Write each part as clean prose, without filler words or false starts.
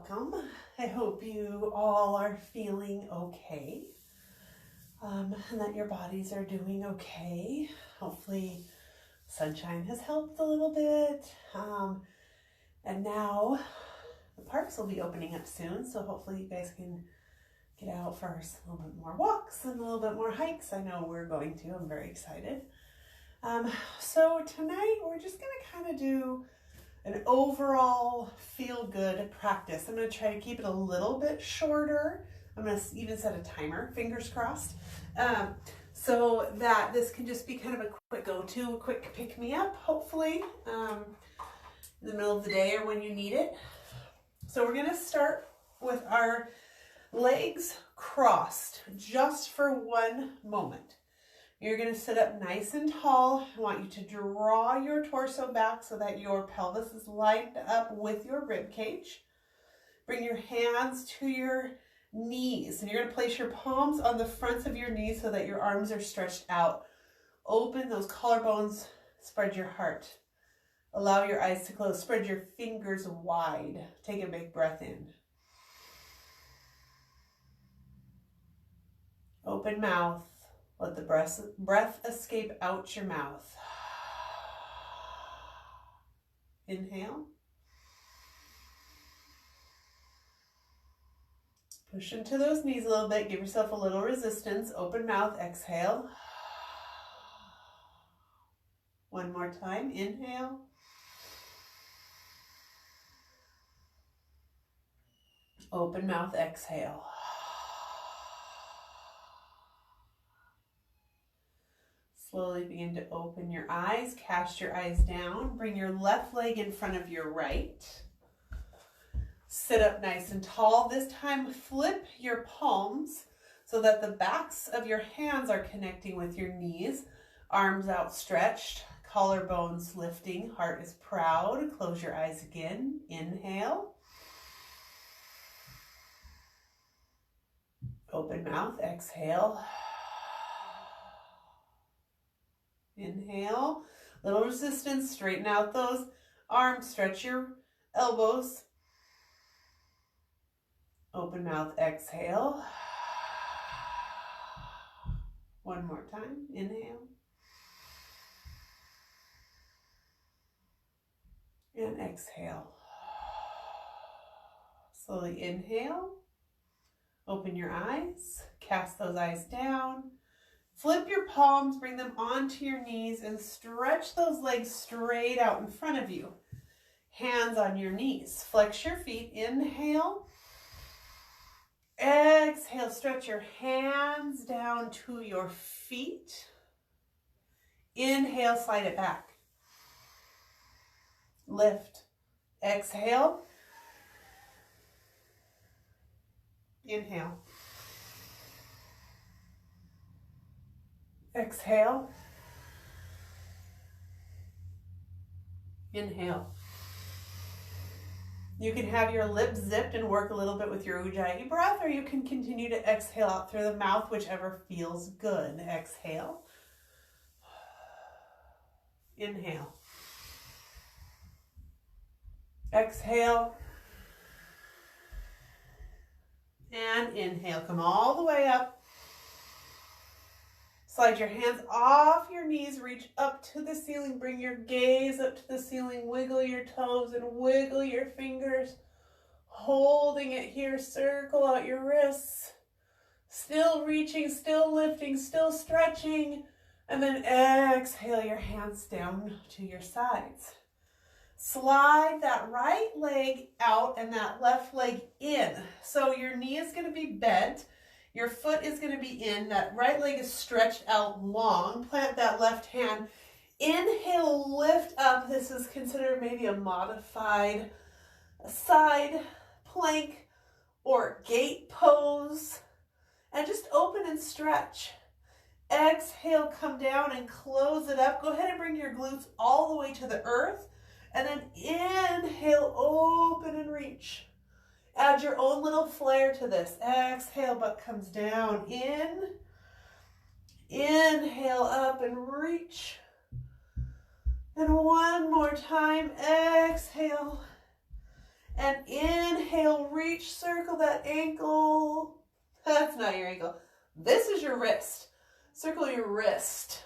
welcome. I hope you all are feeling okay, and that your bodies are doing okay. Hopefully sunshine has helped a little bit. And now the parks will be opening up soon, so hopefully you guys can get out for a little bit more walks and a little bit more hikes. I know we're going to. I'm very excited. So tonight we're just going to kind of do an overall feel-good practice. I'm going to try to keep it a little bit shorter. I'm going to even set a timer, fingers crossed, so that this can just be kind of a quick go-to, a quick pick-me-up, hopefully, in the middle of the day or when you need it. So we're going to start with our legs crossed just for one moment. You're going to sit up nice and tall. I want you to draw your torso back so that your pelvis is lined up with your rib cage. Bring your hands to your knees, and you're going to place your palms on the fronts of your knees so that your arms are stretched out. Open those collarbones, spread your heart. Allow your eyes to close. Spread your fingers wide. Take a big breath in. Open mouth. Let the breath escape out your mouth. Inhale. Push into those knees a little bit. Give yourself a little resistance. Open mouth. Exhale. One more time. Inhale. Open mouth. Exhale. Slowly begin to open your eyes, cast your eyes down, bring your left leg in front of your right. Sit up nice and tall. This time flip your palms so that the backs of your hands are connecting with your knees. Arms outstretched, collarbones lifting, heart is proud. Close your eyes again. Inhale. Open mouth, exhale. Inhale, little resistance, straighten out those arms, stretch your elbows. Open mouth, exhale. One more time, inhale. And exhale. Slowly inhale, open your eyes, cast those eyes down. Flip your palms, bring them onto your knees, and stretch those legs straight out in front of you. Hands on your knees. Flex your feet. Inhale. Exhale. Stretch your hands down to your feet. Inhale. Slide it back. Lift. Exhale. Inhale. Exhale. Inhale. You can have your lips zipped and work a little bit with your Ujjayi breath, or you can continue to exhale out through the mouth, whichever feels good. Exhale. Inhale. Exhale. And inhale. Come all the way up. Slide your hands off your knees, reach up to the ceiling, bring your gaze up to the ceiling, wiggle your toes and wiggle your fingers, holding it here, circle out your wrists, still reaching, still lifting, still stretching, and then exhale your hands down to your sides. Slide that right leg out and that left leg in. So your knee is going to be bent. Your foot is going to be in. That right leg is stretched out long. Plant that left hand. Inhale, lift up. This is considered maybe a modified side plank or gate pose. And just open and stretch. Exhale, come down and close it up. Go ahead and bring your glutes all the way to the earth. And then inhale, open and reach. Add your own little flair to this. Exhale, butt comes down. Inhale, up and reach. And one more time. Exhale. And inhale, reach, circle that ankle. That's not your ankle. This is your wrist. Circle your wrist.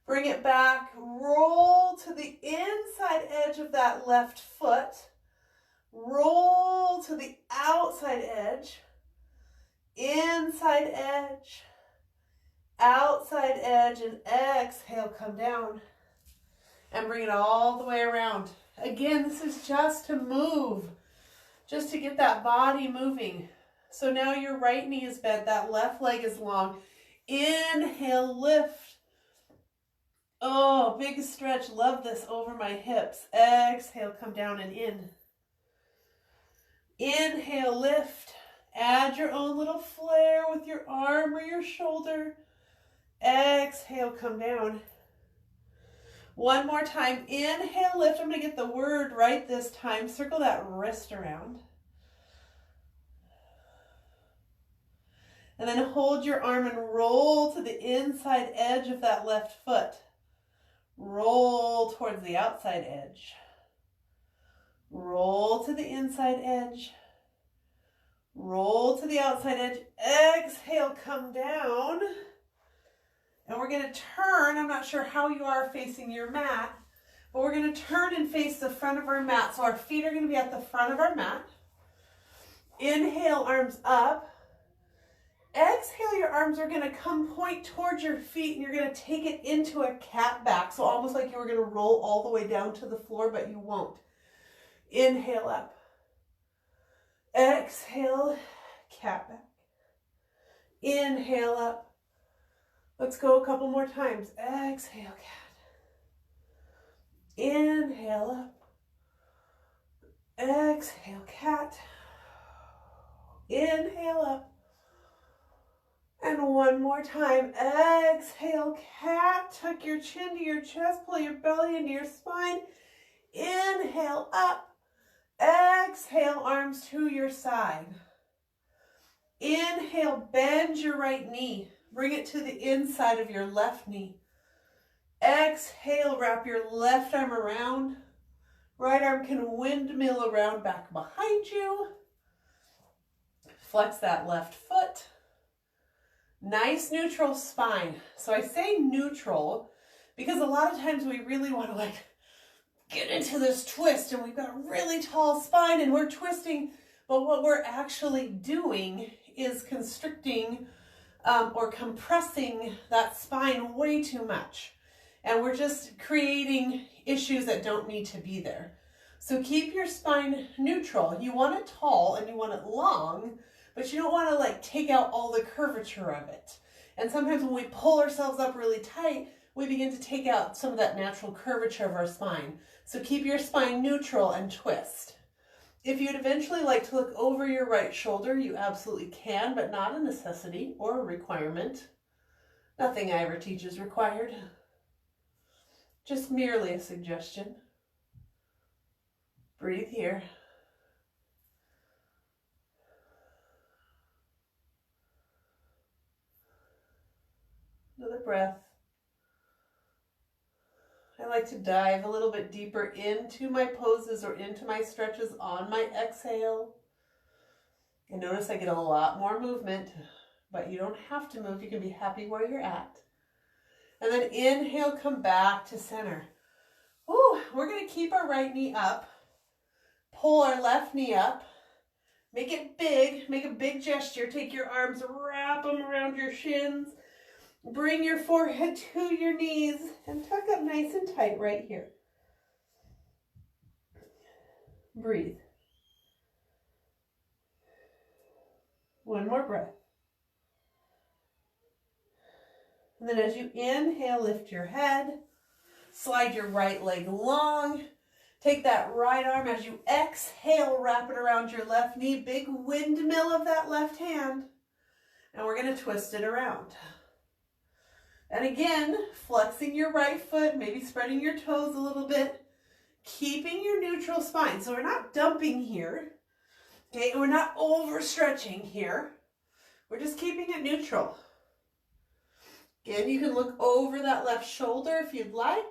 Bring it back. Roll to the inside edge of that left foot. Roll to the outside edge. Inside edge. Outside edge. And exhale, come down. And bring it all the way around. Again, this is just to move. Just to get that body moving. So now your right knee is bent. That left leg is long. Inhale, lift. Oh, big stretch. Love this over my hips. Exhale, come down and in. Inhale, lift. Add your own little flare with your arm or your shoulder. Exhale, come down. One more time. Inhale, lift. I'm going to get the word right this time. Circle that wrist around. And then hold your arm and roll to the inside edge of that left foot. Roll towards the outside edge. Roll to the inside edge. Roll to the outside edge. Exhale, come down. And we're going to turn. I'm not sure how you are facing your mat, but we're going to turn and face the front of our mat. So our feet are going to be at the front of our mat. Inhale, arms up. Exhale, your arms are going to come point towards your feet, and you're going to take it into a cat back. So almost like you were going to roll all the way down to the floor, but you won't. Inhale up. Exhale, cat back. Inhale up. Let's go a couple more times. Exhale, cat. Inhale up. Exhale, cat. Inhale up. And one more time. Exhale, cat. Tuck your chin to your chest. Pull your belly into your spine. Inhale, up. Exhale, arms to your side. Inhale, bend your right knee. Bring it to the inside of your left knee. Exhale, wrap your left arm around. Right arm can windmill around back behind you. Flex that left foot. Nice neutral spine. So I say neutral because a lot of times we really want to get into this twist and we've got a really tall spine and we're twisting, but what we're actually doing is constricting or compressing that spine way too much. And we're just creating issues that don't need to be there. So keep your spine neutral. You want it tall and you want it long, but you don't want to take out all the curvature of it. And sometimes when we pull ourselves up really tight, we begin to take out some of that natural curvature of our spine. So keep your spine neutral and twist. If you'd eventually like to look over your right shoulder, you absolutely can, but not a necessity or a requirement. Nothing I ever teach is required. Just merely a suggestion. Breathe here. Another breath. I like to dive a little bit deeper into my poses or into my stretches on my exhale. And notice I get a lot more movement, but you don't have to move. You can be happy where you're at. And then inhale, come back to center. Ooh, we're going to keep our right knee up. Pull our left knee up. Make it big. Make a big gesture. Take your arms, wrap them around your shins. Bring your forehead to your knees and tuck up nice and tight right here. Breathe. One more breath. And then as you inhale, lift your head. Slide your right leg long. Take that right arm as you exhale, wrap it around your left knee. Big windmill of that left hand. And we're going to twist it around. And again, flexing your right foot, maybe spreading your toes a little bit, keeping your neutral spine. So we're not dumping here, okay? We're not overstretching here. We're just keeping it neutral. Again, you can look over that left shoulder if you'd like.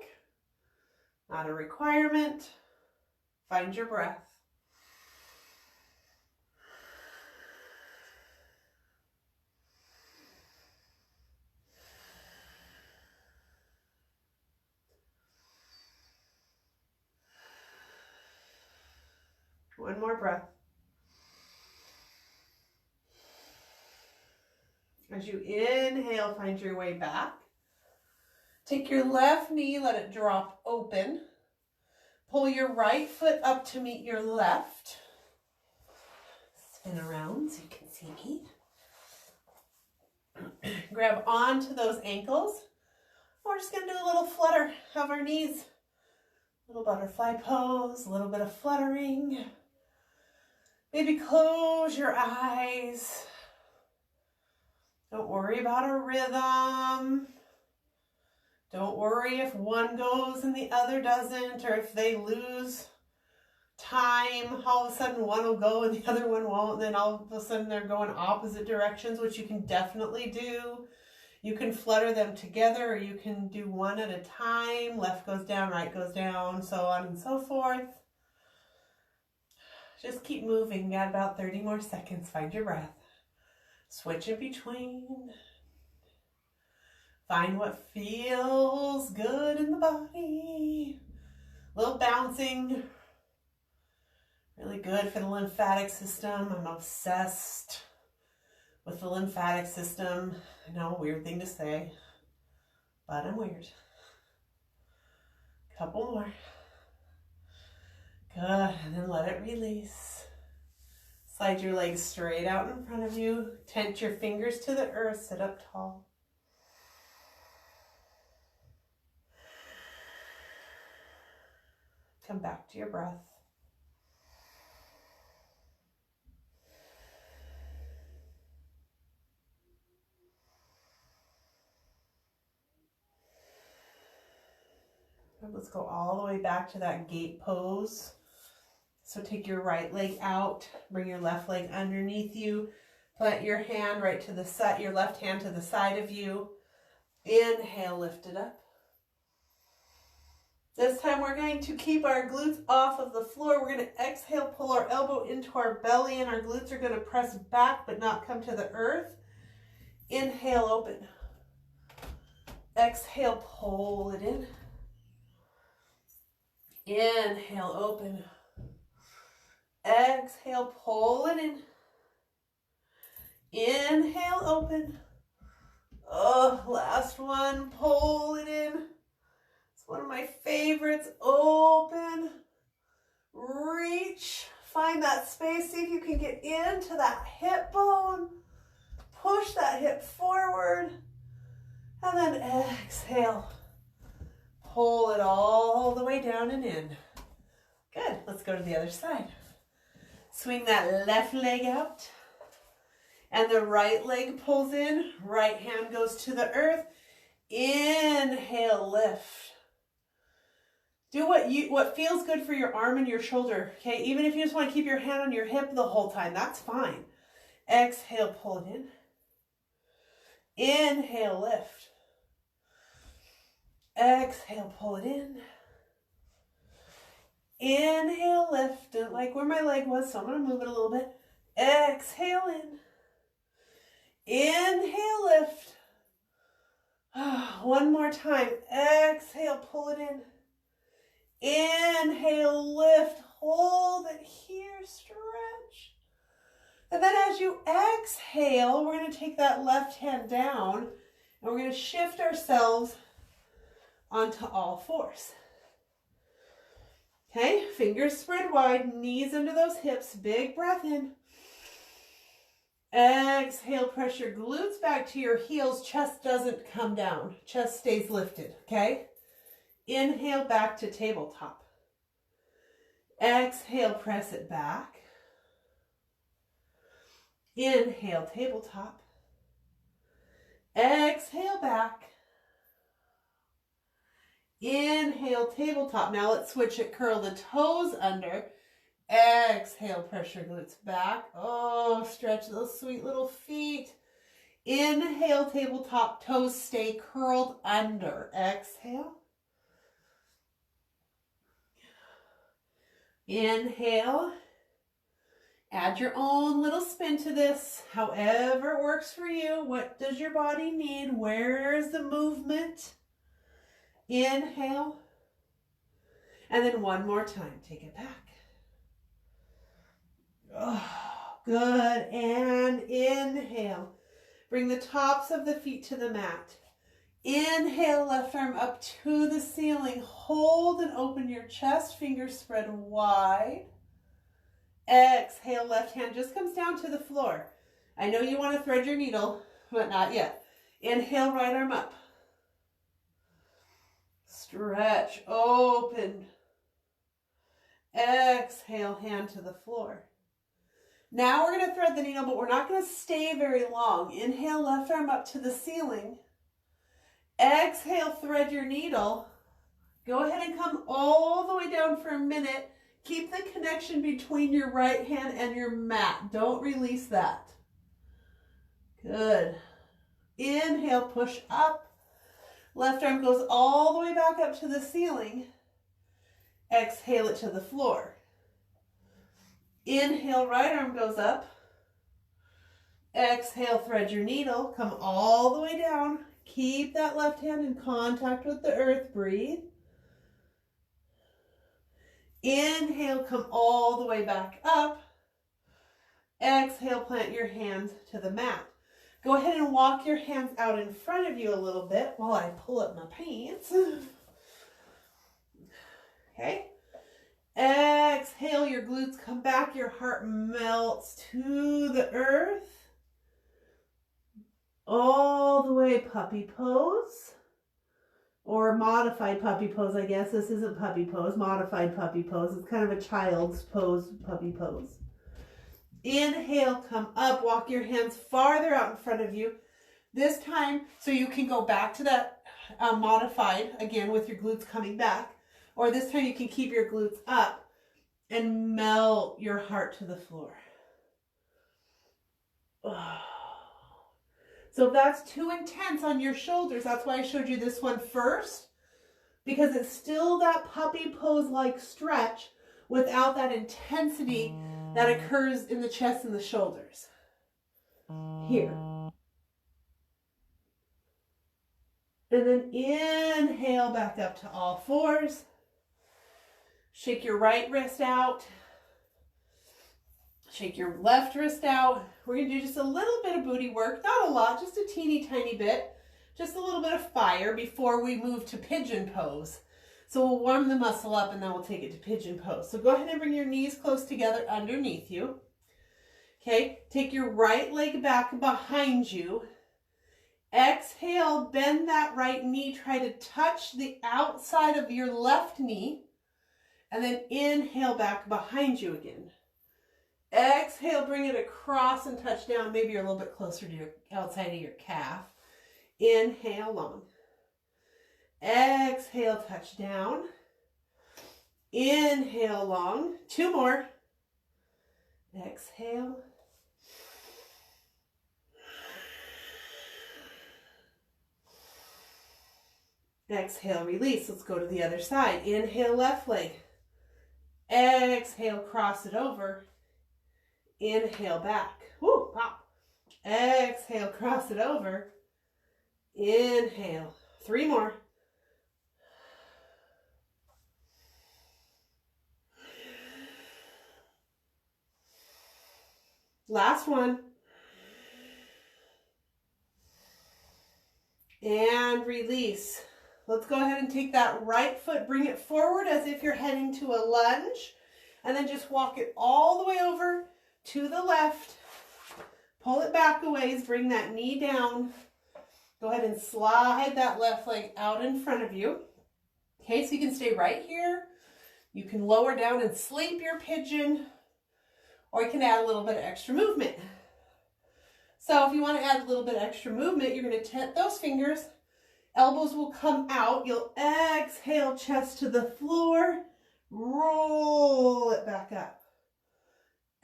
Not a requirement. Find your breath. One more breath. As you inhale, find your way back. Take your left knee, let it drop open. Pull your right foot up to meet your left. Spin around so you can see me. Grab onto those ankles. We're just going to do a little flutter of our knees. Little butterfly pose, a little bit of fluttering. Maybe close your eyes. Don't worry about a rhythm. Don't worry if one goes and the other doesn't, or if they lose time. All of a sudden one will go and the other one won't, and then all of a sudden they're going opposite directions, which you can definitely do. You can flutter them together, or you can do one at a time. Left goes down, right goes down, so on and so forth. Just keep moving. Got about 30 more seconds. Find your breath. Switch in between. Find what feels good in the body. A little bouncing. Really good for the lymphatic system. I'm obsessed with the lymphatic system. I know, weird thing to say, but I'm weird. Couple more. Good, and then let it release. Slide your legs straight out in front of you. Tent your fingers to the earth. Sit up tall. Come back to your breath. Let's go all the way back to that gate pose. So take your right leg out, bring your left leg underneath you, plant your hand right to the side, your left hand to the side of you. Inhale, lift it up. This time we're going to keep our glutes off of the floor. We're going to exhale, pull our elbow into our belly, and our glutes are going to press back but not come to the earth. Inhale, open. Exhale, pull it in. Inhale, open. Exhale, pull it in. Inhale, open. Oh, last one, pull it in. It's one of my favorites. Open. Reach. Find that space. See if you can get into that hip bone. Push that hip forward. And then exhale. Pull it all the way down and in. Good. Let's go to the other side. Swing that left leg out. And the right leg pulls in. Right hand goes to the earth. Inhale, lift. Do what feels good for your arm and your shoulder. Okay, even if you just want to keep your hand on your hip the whole time, that's fine. Exhale, pull it in. Inhale, lift. Exhale, pull it in. Inhale, lift. Don't like where my leg was, so I'm going to move it a little bit. Exhale in. Inhale, lift. One more time. Exhale, pull it in. Inhale, lift. Hold it here, stretch. And then as you exhale, we're going to take that left hand down, and we're going to shift ourselves onto all fours. Okay, fingers spread wide, knees under those hips, big breath in. Exhale, press your glutes back to your heels, chest doesn't come down, chest stays lifted, okay? Inhale, back to tabletop. Exhale, press it back. Inhale, tabletop. Exhale, back. Inhale, tabletop. Now let's switch it. Curl the toes under. Exhale, press your glutes back. Oh, stretch those sweet little feet. Inhale, tabletop. Toes stay curled under. Exhale. Inhale. Add your own little spin to this, however it works for you. What does your body need? Where is the movement? Inhale. And then one more time, take it back. Oh, good. And inhale. Bring the tops of the feet to the mat. Inhale, left arm up to the ceiling. Hold and open your chest, fingers spread wide. Exhale, left hand just comes down to the floor. I know you want to thread your needle, but not yet. Inhale, right arm up. Stretch, open. Exhale, hand to the floor. Now we're going to thread the needle, but we're not going to stay very long. Inhale, left arm up to the ceiling. Exhale, thread your needle. Go ahead and come all the way down for a minute. Keep the connection between your right hand and your mat. Don't release that. Good. Inhale, push up. Left arm goes all the way back up to the ceiling. Exhale it to the floor. Inhale, right arm goes up. Exhale, thread your needle. Come all the way down. Keep that left hand in contact with the earth. Breathe. Inhale, come all the way back up. Exhale, plant your hands to the mat. Go ahead and walk your hands out in front of you a little bit while I pull up my pants. Okay. Exhale, your glutes come back, your heart melts to the earth. All the way puppy pose. Or modified puppy pose, I guess. This isn't puppy pose, modified puppy pose. It's kind of a child's pose, puppy pose. Inhale, come up, walk your hands farther out in front of you. This time, so you can go back to that modified, again, with your glutes coming back. Or this time you can keep your glutes up and melt your heart to the floor. Oh. So if that's too intense on your shoulders, that's why I showed you this one first, because it's still that puppy pose-like stretch without that intensity that occurs in the chest and the shoulders. Here. And then inhale back up to all fours. Shake your right wrist out. Shake your left wrist out. We're going to do just a little bit of booty work. Not a lot, just a teeny tiny bit. Just a little bit of fire before we move to pigeon pose. So we'll warm the muscle up and then we'll take it to pigeon pose. So go ahead and bring your knees close together underneath you. Okay, take your right leg back behind you. Exhale, bend that right knee. Try to touch the outside of your left knee. And then inhale back behind you again. Exhale, bring it across and touch down. Maybe you're a little bit closer to your outside of your calf. Inhale long. Exhale, touch down. Inhale long. Two more. Exhale. Exhale, release. Let's go to the other side. Inhale, left leg. Exhale, cross it over. Inhale back. Woo, pop. Exhale, cross it over. Inhale. Three more. Last one. And release. Let's go ahead and take that right foot, bring it forward as if you're heading to a lunge, and then just walk it all the way over to the left. Pull it back a ways, bring that knee down. Go ahead and slide that left leg out in front of you. Okay, so you can stay right here. You can lower down and sleep your pigeon, or you can add a little bit of extra movement. So if you want to add a little bit of extra movement, you're going to tent those fingers. Elbows will come out. You'll exhale, chest to the floor. Roll it back up.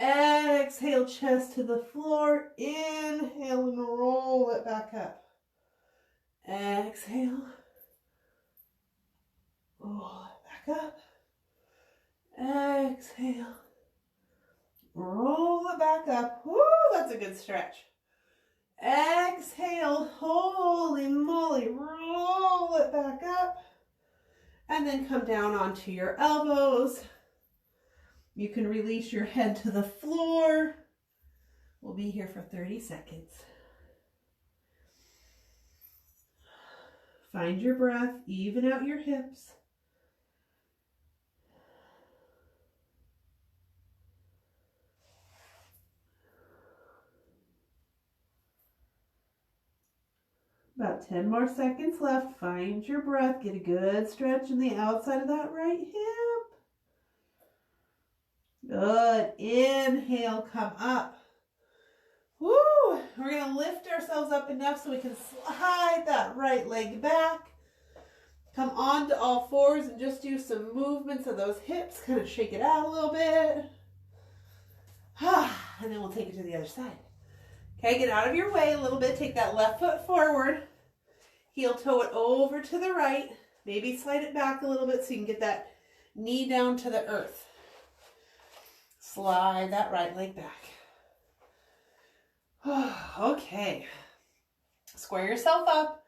Exhale, chest to the floor. Inhale and roll it back up. Exhale. Roll it back up. Exhale. Roll it back up. Woo, that's a good stretch. Exhale. Holy moly. Roll it back up. And then come down onto your elbows. You can release your head to the floor. We'll be here for 30 seconds. Find your breath. Even out your hips. About 10 more seconds left. Find your breath. Get a good stretch in the outside of that right hip. Good. Inhale, come up. Woo! We're going to lift ourselves up enough so we can slide that right leg back. Come onto all fours and just do some movements of those hips. Kind of shake it out a little bit. And then we'll take it to the other side. Okay, get out of your way a little bit. Take that left foot forward. Heel toe it over to the right. Maybe slide it back a little bit so you can get that knee down to the earth. Slide that right leg back. Okay. Square yourself up.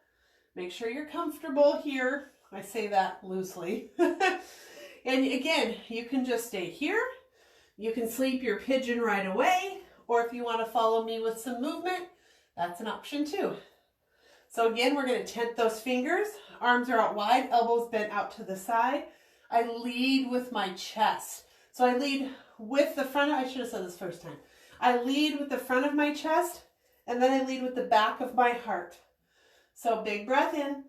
Make sure you're comfortable here. I say that loosely. And again, you can just stay here. You can sleep your pigeon right away. Or if you want to follow me with some movement, that's an option too. So again, we're going to tent those fingers. Arms are out wide, elbows bent out to the side. I lead with my chest. So I lead with the front, I should have said this first time. I lead with the front of my chest, and then I lead with the back of my heart. So big breath in.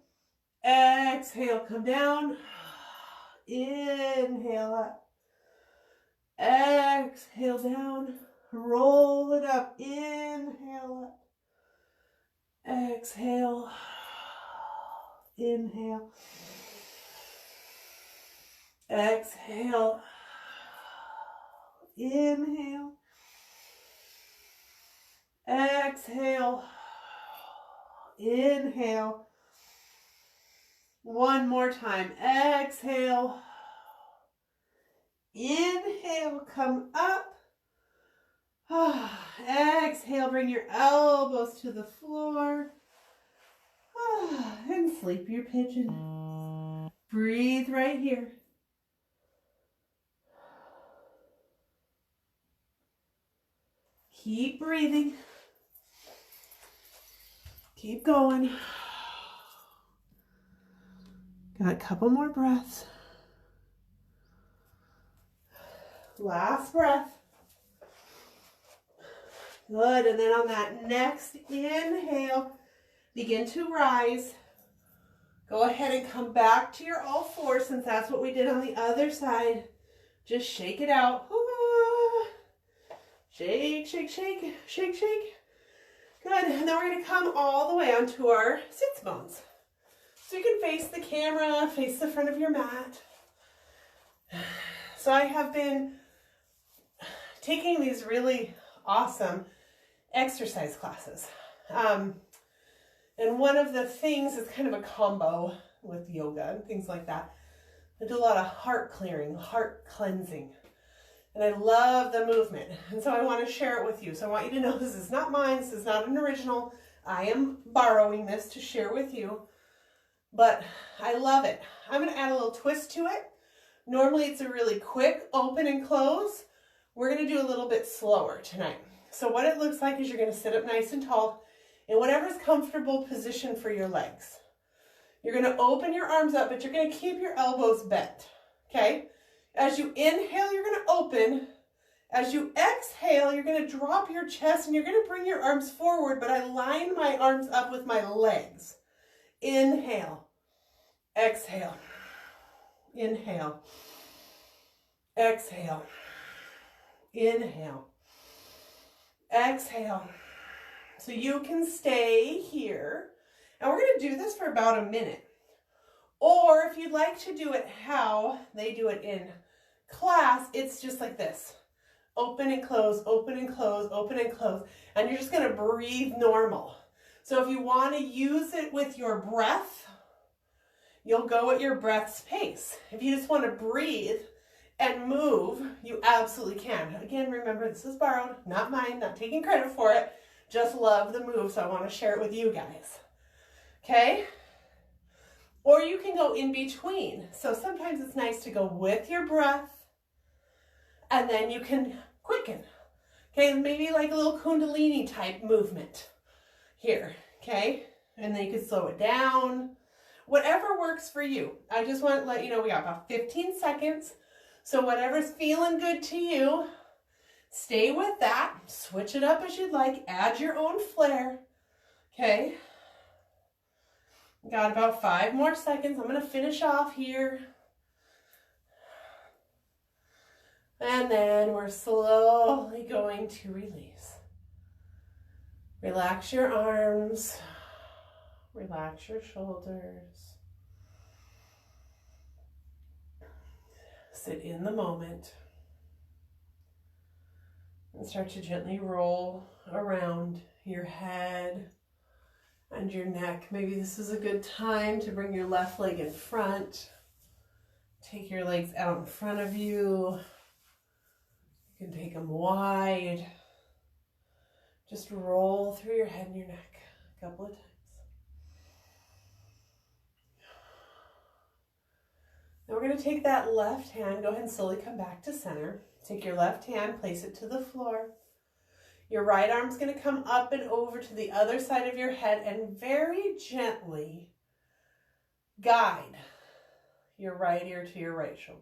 Exhale, come down. Inhale up. Exhale down. Roll it up. Inhale up. Exhale. Inhale. Exhale. Inhale. Exhale. Inhale. One more time. Exhale. Inhale. Come up. Exhale. Bring your elbows to the floor. And sleep your pigeon. Breathe right here. Keep breathing. Keep going. Got a couple more breaths. Last breath. Good. And then on that next inhale, begin to rise. Go ahead and come back to your all fours, since that's what we did on the other side. Just shake it out. Shake, shake, shake, shake, shake. Good. And then we're going to come all the way onto our sits bones. So you can face the camera, face the front of your mat. So I have been taking these really awesome exercise classes. And one of the things is kind of a combo with yoga and things like that. I do a lot of heart clearing, heart cleansing. And I love the movement. And so I want to share it with you. So I want you to know this is not mine. This is not an original. I am borrowing this to share with you. But I love it. I'm going to add a little twist to it. Normally it's a really quick open and close. We're going to do a little bit slower tonight. So what it looks like is you're going to sit up nice and tall in whatever's comfortable position for your legs. You're going to open your arms up, but you're going to keep your elbows bent. Okay? As you inhale, you're going to open. As you exhale, you're going to drop your chest and you're going to bring your arms forward, but I line my arms up with my legs. Inhale. Exhale. Inhale. Exhale. Inhale. Exhale. So you can stay here. And we're going to do this for about a minute. Or if you'd like to do it how they do it in class, it's just like this. Open and close, open and close, open and close. And you're just going to breathe normal. So if you want to use it with your breath, you'll go at your breath's pace. If you just want to breathe and move, you absolutely can. Again, remember, this is borrowed, not mine, not taking credit for it. Just love the move, so I want to share it with you guys. Okay? Or you can go in between. So sometimes it's nice to go with your breath, and then you can quicken. Okay, maybe like a little Kundalini type movement here. Okay, and then you can slow it down. Whatever works for you. I just want to let you know we got about 15 seconds. So whatever's feeling good to you, stay with that. Switch it up as you'd like. Add your own flair. Okay. Got about 5 more seconds. I'm going to finish off here. And then we're slowly going to release. Relax your arms. Relax your shoulders. Sit in the moment. And start to gently roll around your head and your neck. Maybe this is a good time to bring your left leg in front. Take your legs out in front of you. You can take them wide. Just roll through your head and your neck a couple of times. Now we're going to take that left hand, go ahead and slowly come back to center. Take your left hand, place it to the floor. Your right arm's going to come up and over to the other side of your head and very gently guide your right ear to your right shoulder.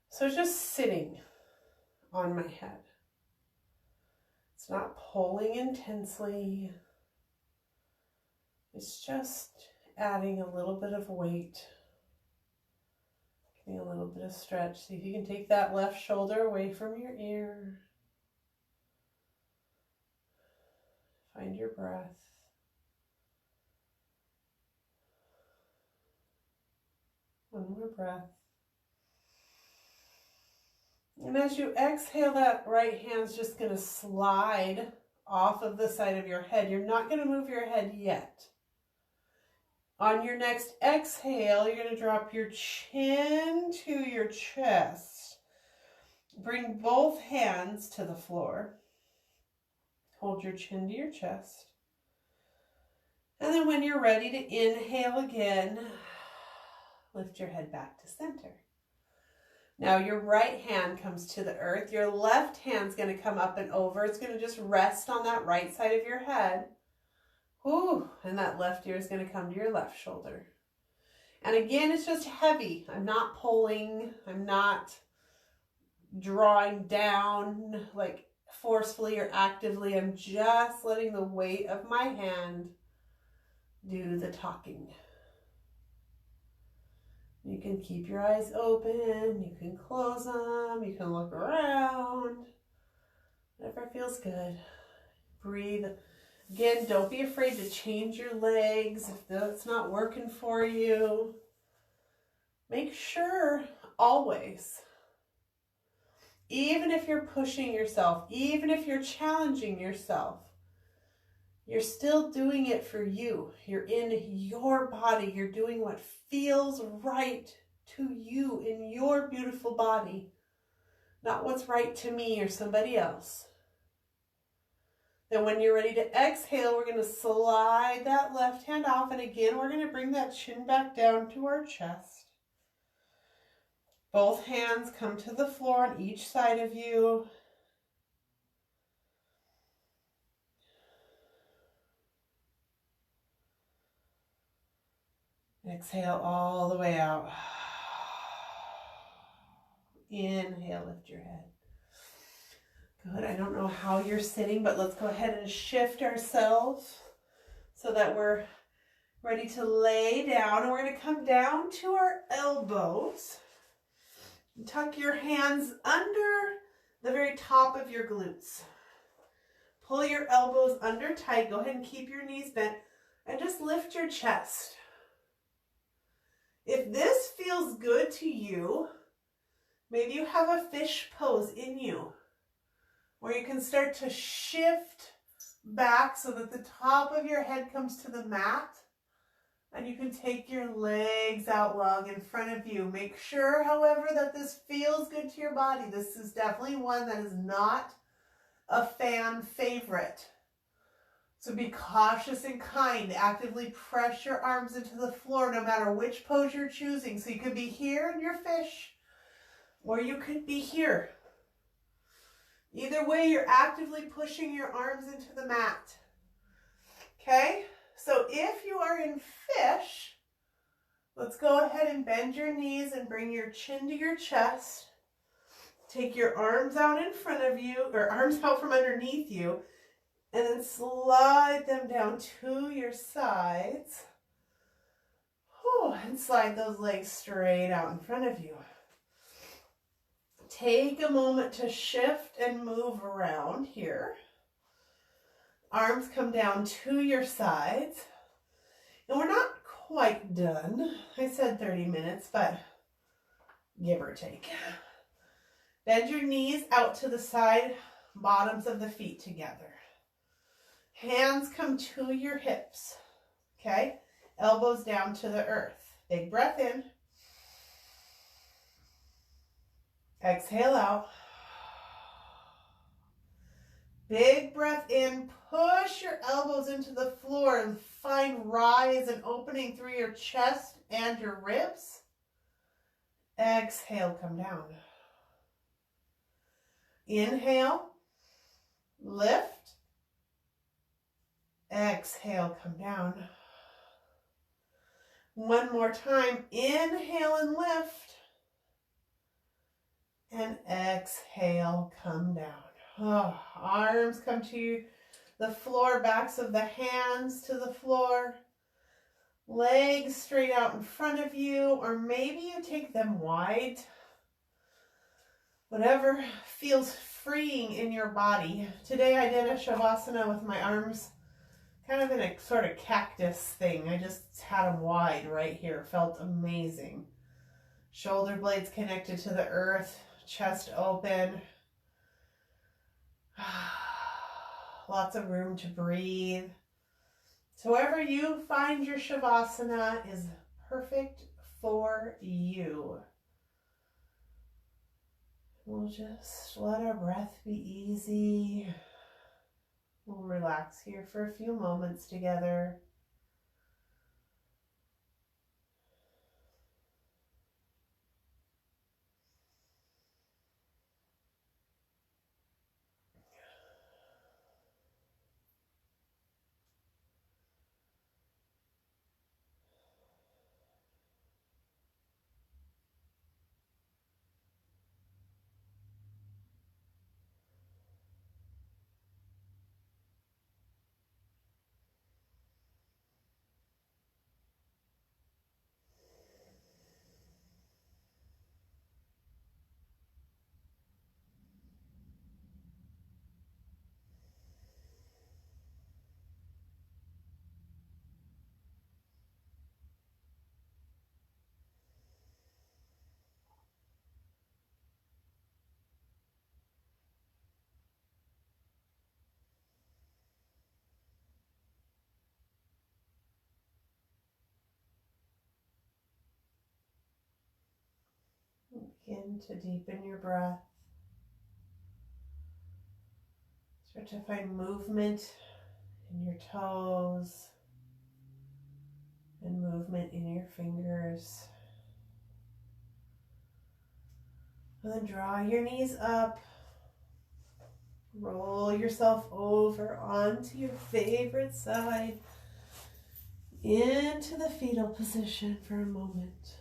So it's just sitting on my head. It's not pulling intensely. It's just adding a little bit of weight, getting a little bit of stretch. See if you can take that left shoulder away from your ear. Find your breath. One more breath. And as you exhale, that right hand's just going to slide off of the side of your head. You're not going to move your head yet. On your next exhale, you're going to drop your chin to your chest. Bring both hands to the floor. Hold your chin to your chest. And then when you're ready to inhale again, lift your head back to center. Now your right hand comes to the earth. Your left hand's going to come up and over. It's going to just rest on that right side of your head. Ooh, and that left ear is going to come to your left shoulder. And again, it's just heavy. I'm not pulling. I'm not drawing down like forcefully or actively. I'm just letting the weight of my hand do the talking. You can keep your eyes open. You can close them. You can look around. Whatever feels good. Breathe. Again, don't be afraid to change your legs if that's not working for you. Make sure always, even if you're pushing yourself, even if you're challenging yourself, you're still doing it for you. You're in your body. You're doing what feels right to you in your beautiful body, not what's right to me or somebody else. Then when you're ready to exhale, we're going to slide that left hand off. And again, we're going to bring that chin back down to our chest. Both hands come to the floor on each side of you. Exhale all the way out. Inhale, lift your head. Good. I don't know how you're sitting, but let's go ahead and shift ourselves so that we're ready to lay down. And we're going to come down to our elbows. Tuck your hands under the very top of your glutes. Pull your elbows under tight. Go ahead and keep your knees bent and just lift your chest. If this feels good to you, maybe you have a fish pose in you, where you can start to shift back so that the top of your head comes to the mat And you can take your legs out long in front of you. Make sure, however, that this feels good to your body. This is definitely one that is not a fan favorite. So be cautious and kind. Actively press your arms into the floor no matter which pose you're choosing. So you could be here in your fish, or you could be here. Either way, you're actively pushing your arms into the mat. Okay? So if you are in fish, let's go ahead and bend your knees and bring your chin to your chest. Take your arms out in front of you, or arms out from underneath you, and then slide them down to your sides. And slide those legs straight out in front of you. Take a moment to shift and move around here. Arms come down to your sides. And we're not quite done. I said 30 minutes, but give or take. Bend your knees out to the side, bottoms of the feet together. Hands come to your hips, okay? Elbows down to the earth. Big breath in. Exhale out. Big breath in. Push your elbows into the floor and find rise and opening through your chest and your ribs. Exhale, come down. Inhale, lift. Exhale, come down. One more time. Inhale and lift. And exhale, come down. Arms come to the floor, backs of the hands to the floor. Legs straight out in front of you, or maybe you take them wide. Whatever feels freeing in your body. Today I did a Shavasana with my arms kind of in a sort of cactus thing. I just had them wide right here. Felt amazing. Shoulder blades connected to the earth, chest open. Lots of room to breathe. So however you find your Shavasana is perfect for you. We'll just let our breath be easy. We'll relax here for a few moments together. Begin to deepen your breath. Start to find movement in your toes and movement in your fingers. And then draw your knees up. Roll yourself over onto your favorite side. Into the fetal position for a moment.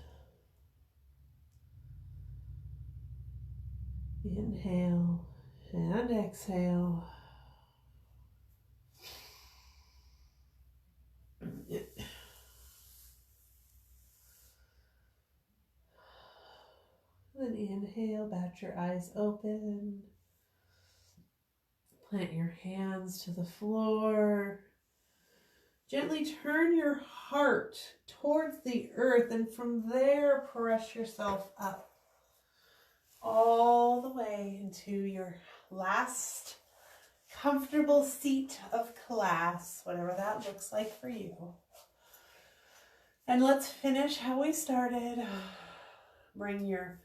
Inhale and exhale. Then inhale, bat your eyes open. Plant your hands to the floor. Gently turn your heart towards the earth, and from there press yourself up all the way into your last comfortable seat of class, whatever that looks like for you. And let's finish how we started. Bring your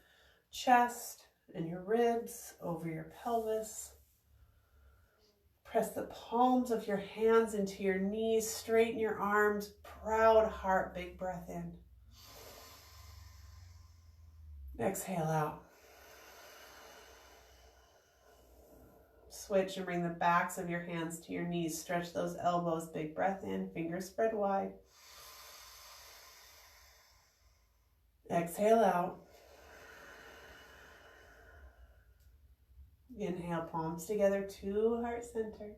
chest and your ribs over your pelvis. Press the palms of your hands into your knees, straighten your arms, proud heart, big breath in. Exhale out. Switch and bring the backs of your hands to your knees. Stretch those elbows, big breath in, fingers spread wide. Exhale out. Inhale, palms together to heart center.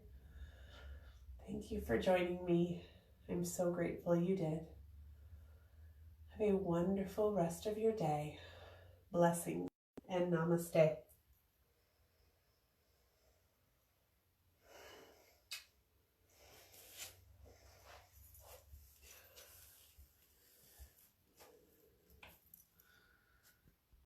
Thank you for joining me. I'm so grateful you did. Have a wonderful rest of your day. Blessings and namaste.